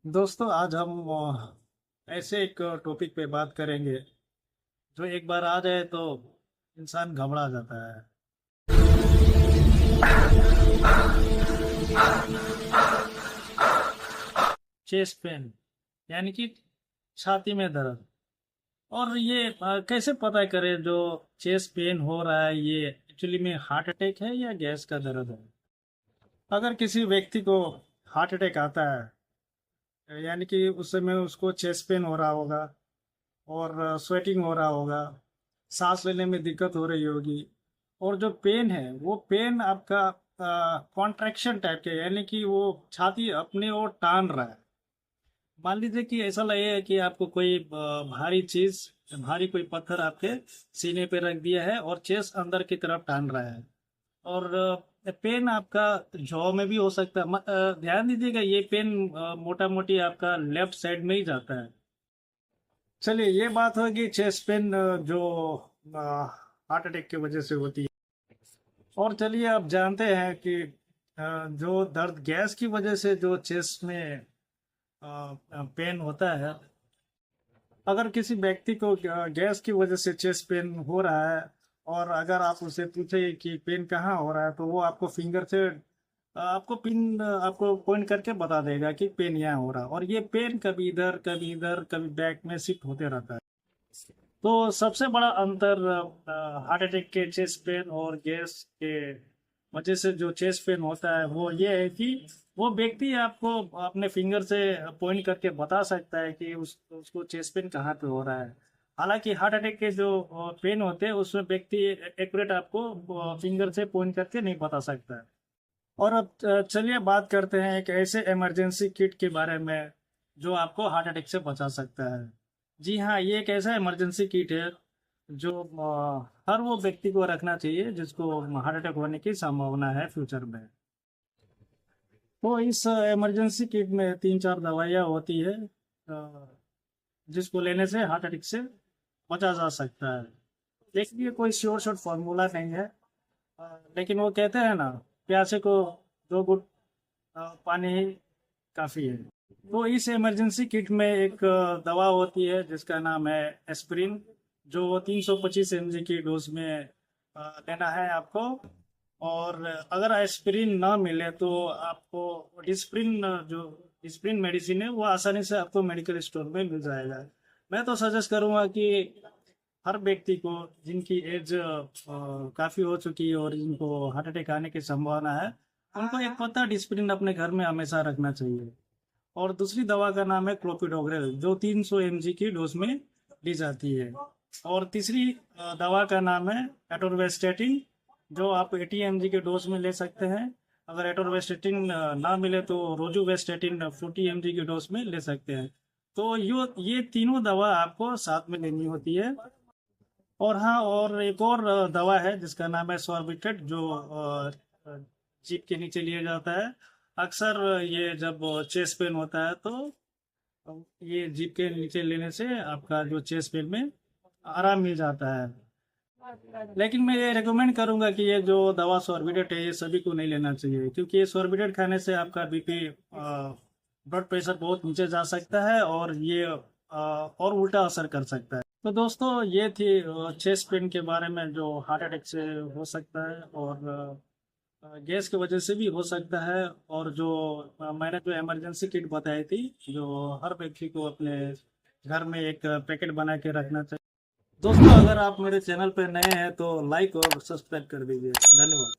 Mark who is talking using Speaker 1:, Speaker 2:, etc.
Speaker 1: दोस्तों आज हम ऐसे एक टॉपिक पे बात करेंगे जो एक बार आ जाए तो इंसान घबरा जाता है। चेस्ट पेन यानी कि छाती में दर्द। और ये कैसे पता करें जो चेस्ट पेन हो रहा है ये एक्चुअली में हार्ट अटैक है या गैस का दर्द है। अगर किसी व्यक्ति को हार्ट अटैक आता है यानी कि उस समय उसको चेस्ट पेन हो रहा होगा और स्वेटिंग हो रहा होगा, सांस लेने में दिक्कत हो रही होगी। और जो पेन है वो पेन आपका कॉन्ट्रैक्शन टाइप के यानी कि वो छाती अपने ओर टान रहा है। मान लीजिए कि ऐसा लगे कि आपको कोई भारी चीज, भारी कोई पत्थर आपके सीने पे रख दिया है और चेस्ट अंदर की तरफ टान रहा है। और पेन आपका जॉ में भी हो सकता है। ध्यान दीजिएगा ये पेन मोटा मोटी आपका लेफ्ट साइड में ही जाता है। चलिए ये बात होगी चेस्ट पेन जो हार्ट अटैक की वजह से होती है। और चलिए आप जानते हैं कि जो दर्द गैस की वजह से जो चेस्ट में पेन होता है। अगर किसी व्यक्ति को गैस की वजह से चेस्ट पेन हो रहा है और अगर आप उसे पूछे कि पेन कहाँ हो रहा है तो वो आपको फिंगर से आपको पिन आपको पॉइंट करके बता देगा कि पेन यहाँ हो रहा है। और ये पेन कभी इधर कभी इधर कभी बैक में शिफ्ट होते रहता है। तो सबसे बड़ा अंतर हार्ट अटैक के चेस्ट पेन और गैस के वजह से जो चेस्ट पेन होता है वो ये है कि वो व्यक्ति आपको अपने फिंगर से पॉइंट करके बता सकता है कि उसको चेस्ट पेन कहाँ पे हो रहा है। हालांकि हार्ट अटैक के जो पेन होते हैं उसमें व्यक्ति एक्यूरेट आपको फिंगर से पॉइंट करके नहीं बता सकता है। और अब चलिए बात करते हैं एक ऐसे इमरजेंसी किट के बारे में जो आपको हार्ट अटैक से बचा सकता है। जी हाँ, ये एक ऐसा इमरजेंसी किट है जो हर वो व्यक्ति को रखना चाहिए जिसको हार्ट अटैक होने की संभावना है फ्यूचर में। तो इस इमरजेंसी किट में 3-4 दवाइयाँ होती है जिसको लेने से हार्ट अटैक से बचा जा सकता है। देखिए कोई श्योर शॉर्ट फार्मूला नहीं है, लेकिन वो कहते हैं ना, प्यासे को 2 घुट पानी ही काफ़ी है। तो इस इमरजेंसी किट में एक दवा होती है जिसका नाम है एस्पिरिन, जो 325 mg की डोज में लेना है आपको। और अगर एस्पिरिन ना मिले तो आपको डिस्प्रिन, जो डिस्प्रिन मेडिसिन है वो आसानी से आपको मेडिकल स्टोर में मिल जाएगा। मैं तो सजेस्ट करूँगा कि हर व्यक्ति को जिनकी एज काफ़ी हो चुकी है और जिनको हार्ट अटैक आने की संभावना है उनको एक पत्ता डिस्प्रिन अपने घर में हमेशा रखना चाहिए। और दूसरी दवा का नाम है क्लोपिडोग्रेल, जो 300 mg की डोज में ली जाती है। और तीसरी दवा का नाम है एटोरवेस्टेटिन, जो आप 80 mg के डोज में ले सकते हैं। अगर एटोरवेस्टेटिन ना मिले तो रोजुवेस्टेटिन 40 mg के डोज में ले सकते हैं। तो ये तीनों दवा आपको साथ में लेनी होती है। और हाँ, और एक और दवा है जिसका नाम है सॉर्बिट्रेट, जो जीभ के नीचे लिया जाता है। अक्सर ये जब चेस्ट पेन होता है तो ये जीभ के नीचे लेने से आपका जो चेस्ट पेन में आराम मिल जाता है। लेकिन मैं ये रेकमेंड करूंगा कि ये जो दवा सॉर्बिट्रेट है ये सभी को नहीं लेना चाहिए, क्योंकि ये सॉर्बिट्रेट खाने से आपका बीपी, ब्लड प्रेशर बहुत नीचे जा सकता है और ये और उल्टा असर कर सकता है। तो दोस्तों ये थी चेस्ट पेन के बारे में जो हार्ट अटैक से हो सकता है और गैस की वजह से भी हो सकता है। और जो मैंने जो इमरजेंसी किट बताई थी जो हर व्यक्ति को अपने घर में एक पैकेट बना के रखना चाहिए। दोस्तों अगर आप मेरे चैनल पर नए हैं तो लाइक और सब्सक्राइब कर दीजिए। धन्यवाद।